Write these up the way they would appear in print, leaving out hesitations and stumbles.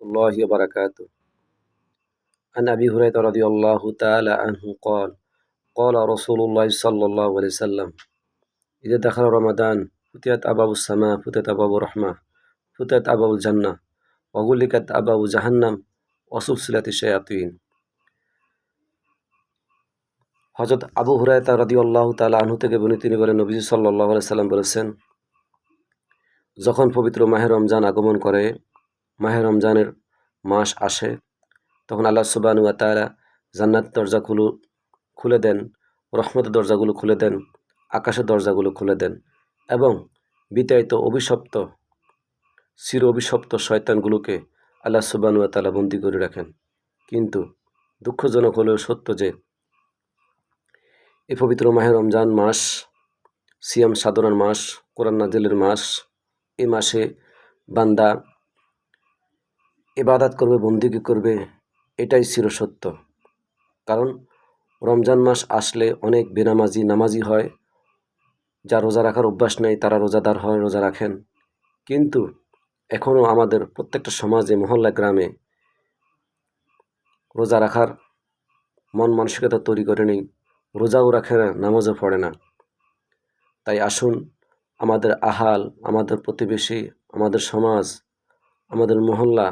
الله وبركاته. عن أبي هريرة رضي الله تعالى عنه قال قال رسول الله صلى الله عليه وسلم إذا دخل رمضان فتحت أبواب السماء فتحت أبواب الرحمة فتحت أبواب الجنة وغلقت أبواب جهنم وسلسلة الشياطين. হযরত আবু হুরায়রা রাদিয়াল্লাহু তাআলা আনহু থেকে বর্ণিত, তিনি বলেন, নবীজি সাল্লাল্লাহু আলাইহি সাল্লাম বলেছেন, যখন পবিত্র মাহে রমজান আগমন করে, মাহে রমজানের মাস আসে, তখন আল্লাহ সুবহানাহু ওয়া তাআলা জান্নাতের দরজাগুলো খুলে দেন, রহমতের দরজাগুলো খুলে দেন, আকাশের দরজাগুলো খুলে দেন এবং বিতাড়িত চির অভিশপ্ত শয়তানগুলোকে আল্লাহ সুবহানাহু ওয়া তাআলা বন্দী করে রাখেন। কিন্তু দুঃখজনক হলেও সত্য যে এই পবিত্র মাহে রমজান মাস সিয়াম সাধনার মাস, কোরআন নাজিলের মাস। এই মাসে বান্দা ইবাদত করবে, বন্দেগী করবে, এটাই চিরসত্য। কারণ রমজান মাস আসলে অনেক নামাজি হয়, যা রোজা রাখার অভ্যাস নেই তারা রোজাদার হয়, রোজা রাখেন। কিন্তু এখনও আমাদের প্রত্যেকটা সমাজে, মহল্লা, গ্রামে রোজা রাখার মন মানসিকতা তৈরি করে নেই, রোজাও রাখে না, নামাজও পড়ে না। তাই আসুন আমাদের আহাল, আমাদের প্রতিবেশী, আমাদের সমাজ, আমাদের মহল্লা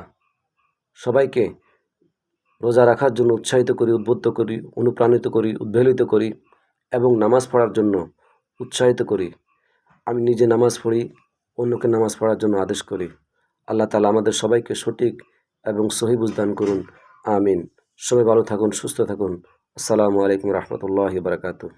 সবাইকে রোজা রাখার জন্য উৎসাহিত করি, উদ্বুদ্ধ করি, অনুপ্রাণিত করি, উদ্বেলিত করি এবং নামাজ পড়ার জন্য উৎসাহিত করি। আমি নিজে নামাজ পড়ি, অন্যকে নামাজ পড়ার জন্য আদেশ করি। আল্লাহ তাআলা আমাদের সবাইকে সঠিক এবং সহি বুঝদান করুন। আমিন। সবাই ভালো থাকুন, সুস্থ থাকুন। আসসালামু আলাইকুম রহমতুল্লাহি ওয়া বারাকাতুহু।